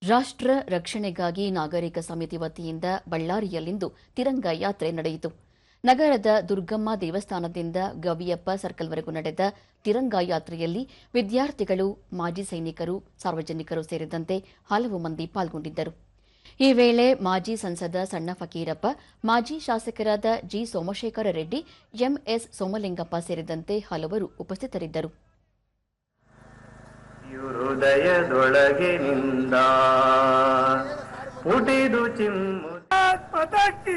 ರಾಷ್ಟ್ರ ರಕ್ಷಣೆಗಾಗಿ ನಾಗರಿಕ ಸಮಿತಿ ವತಿಯಿಂದ ಬಳ್ಳಾರಿಯಲ್ಲಿಂದು ತಿರಂಗ ಯಾತ್ರೆ ನಡೆಯಿತು. ನಗರದ ದುರ್ಗಮ್ಮ ದೇವಸ್ಥಾನದಿಂದ ಗವಿಯಪ್ಪ ಸರ್ಕಲ್ವರೆಗೂ ನಡೆದ ತಿರಂಗ ಯಾತ್ರೆಯಲ್ಲಿ ವಿದ್ಯಾರ್ಥಿಗಳು, ಮಾಜಿ ಸೈನಿಕರು, ಸಾರ್ವಜನಿಕರು ಸೇರಿದಂತೆ ಹಲವು ಮಂದಿ ಪಾಲ್ಗೊಂಡಿದ್ದರು. ಈ ವೇಳೆ ಮಾಜಿ ಸಂಸದ ಸಣ್ಣ ಫಕೀರಪ್ಪ, ಮಾಜಿ ಶಾಸಕರಾದ ಜಿ ಸೋಮಶೇಖರ ರೆಡ್ಡಿ, ಎಂಎಸ್ ಸೋಮಲಿಂಗಪ್ಪ ಸೇರಿದಂತೆ ಹಲವರು ಉಪಸ್ಥಿತರಿದ್ದರು. ಹೃದಯದೊಳಗಿನಿಂದ ಪುಟಿದು ಚಿಮ್ಮು ಪತಾಕಿ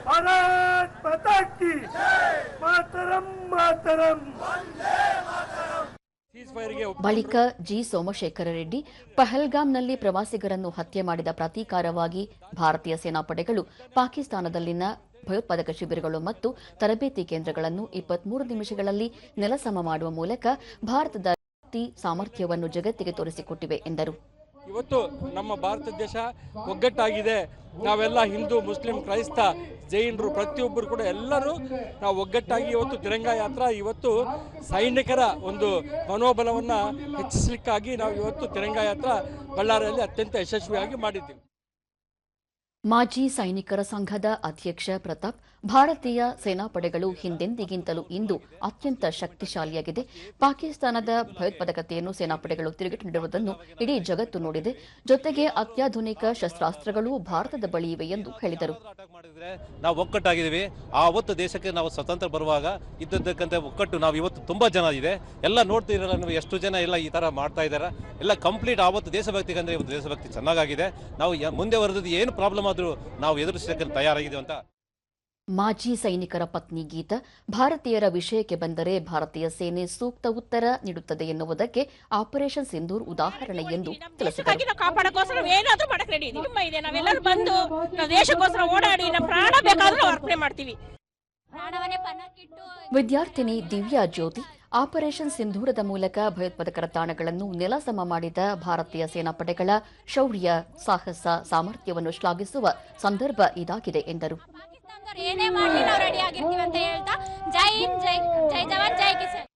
ಭಾರತ್ ಪತಾಕಿ ಮಾತರಂ ಮಾತರಂ. ಬಳಿಕ ಜಿ ಸೋಮಶೇಖರ ರೆಡ್ಡಿ, ಪಹಲ್ಗಾಮ್ನಲ್ಲಿ ಪ್ರವಾಸಿಗರನ್ನು ಹತ್ಯೆ ಮಾಡಿದ ಪ್ರತೀಕಾರವಾಗಿ ಭಾರತೀಯ ಸೇನಾಪಡೆಗಳು ಪಾಕಿಸ್ತಾನದಲ್ಲಿನ ಭಯೋತ್ಪಾದಕ ಶಿಬಿರಗಳು ಮತ್ತು ತರಬೇತಿ ಕೇಂದ್ರಗಳನ್ನು 23 ನಿಮಿಷಗಳಲ್ಲಿ ನೆಲಸಮ ಮಾಡುವ ಮೂಲಕ ಭಾರತದ ಸಾಮರ್ಥ್ಯವನ್ನು ಜಗತ್ತಿಗೆ ತೋರಿಸಿಕೊಟ್ಟಿವೆ ಎಂದರು. ಇವತ್ತು ನಮ್ಮ ಭಾರತ ದೇಶ ಒಗ್ಗಟ್ಟಾಗಿದೆ. ನಾವೆಲ್ಲ ಹಿಂದೂ, ಮುಸ್ಲಿಂ, ಕ್ರೈಸ್ತ, ಜೈನರು ಪ್ರತಿಯೊಬ್ಬರು ಕೂಡ ಎಲ್ಲರೂ ನಾವು ಒಗ್ಗಟ್ಟಾಗಿ ಇವತ್ತು ತಿರಂಗ ಯಾತ್ರಾ ಇವತ್ತು ಸೈನಿಕರ ಒಂದು ಮನೋಬಲವನ್ನು ಹೆಚ್ಚಿಸಲಿಕ್ಕಾಗಿ ನಾವು ಇವತ್ತು ತಿರಂಗ ಯಾತ್ರಾ ಬಳ್ಳಾರಿಯಲ್ಲಿ ಅತ್ಯಂತ ಯಶಸ್ವಿಯಾಗಿ ಮಾಡಿದ್ದೀವಿ. ಮಾಜಿ ಸೈನಿಕರ ಸಂಘದ ಅಧ್ಯಕ್ಷ ಪ್ರತಾಪ್, ಭಾರತೀಯ ಸೇನಾಪಡೆಗಳು ಹಿಂದೆಂದಿಗಿಂತಲೂ ಇಂದು ಅತ್ಯಂತ ಶಕ್ತಿಶಾಲಿಯಾಗಿದೆ. ಪಾಕಿಸ್ತಾನದ ಭಯೋತ್ಪಾದಕತೆಯನ್ನು ಸೇನಾಪಡೆಗಳು ತಿರುಗೇಟು ನೀಡಿರುವುದನ್ನು ಇಡೀ ಜಗತ್ತು ನೋಡಿದೆ. ಜೊತೆಗೆ ಅತ್ಯಾಧುನಿಕ ಶಸ್ತ್ರಾಸ್ತ್ರಗಳು ಭಾರತದ ಬಳಿ ಇವೆ ಎಂದು ಹೇಳಿದರು. ನಾವು ಒಕ್ಕಟ್ಟಾಗಿದ್ದೀವಿ. ಆ ಅವತ್ತು ದೇಶಕ್ಕೆ ನಾವು ಸ್ವತಂತ್ರ ಬರುವಾಗ ಇದ್ದದ್ದಕ್ಕಂತೆ ಒಕ್ಕಟ್ಟು ನಾವು ಇವತ್ತು ತುಂಬಾ ಜನ ಇದೆ. ಎಲ್ಲ ನೋಡ್ತಿರಲ್ಲ ನೀವು ಎಷ್ಟು ಜನ ಎಲ್ಲ ಈ ತರ ಮಾಡ್ತಾ ಇದ್ದಾರೆ. ಎಲ್ಲ ಕಂಪ್ಲೀಟ್ ಆವತ್ತು ದೇಶಭಕ್ತಿಗೆ ಅಂದ್ರೆ ಇವತ್ತು ದೇಶಭಕ್ತಿ ಚೆನ್ನಾಗಿದೆ. ನಾವು ಮುಂದೆ ಬರೋದು ಏನು ಪ್ರಾಬ್ಲಮ್ ಆದ್ರೂ ನಾವು ಎದುರಿಸಲಿಕ್ಕೆ ತಯಾರಾಗಿದ್ದೀವಿ ಅಂತ. ಮಾಜಿ ಸೈನಿಕರ ಪತ್ನಿ ಗೀತಾ, ಭಾರತೀಯರ ವಿಷಯಕ್ಕೆ ಬಂದರೆ ಭಾರತೀಯ ಸೇನೆ ಸೂಕ್ತ ಉತ್ತರ ನೀಡುತ್ತದೆ ಎನ್ನುವುದಕ್ಕೆ ಆಪರೇಷನ್ ಸಿಂಧೂರ್ ಉದಾಹರಣೆ ಎಂದು ತಿಳಿಸಿದರು. ವಿದ್ಯಾರ್ಥಿನಿ ದಿವ್ಯಾ ಜ್ಯೋತಿ, ಆಪರೇಷನ್ ಸಿಂಧೂರದ ಮೂಲಕ ಭಯೋತ್ಪಾದಕರ ತಾಣಗಳನ್ನು ನೆಲಸಮ ಮಾಡಿದ ಭಾರತೀಯ ಸೇನಾಪಡೆಗಳ ಶೌರ್ಯ, ಸಾಹಸ, ಸಾಮರ್ಥ್ಯವನ್ನು ಶ್ಲಾಘಿಸುವ ಸಂದರ್ಭ ಇದಾಗಿದೆ ಎಂದರು. ಏನೇ ಮಾಡಲಿ ನಾವು ರೆಡಿ ಆಗಿರ್ತೀವಿ ಅಂತ ಹೇಳ್ತಾ ಜೈ ಹಿಂದ್, ಜೈ ಜವಾನ್, ಜೈ ಕಿಸಾನ್.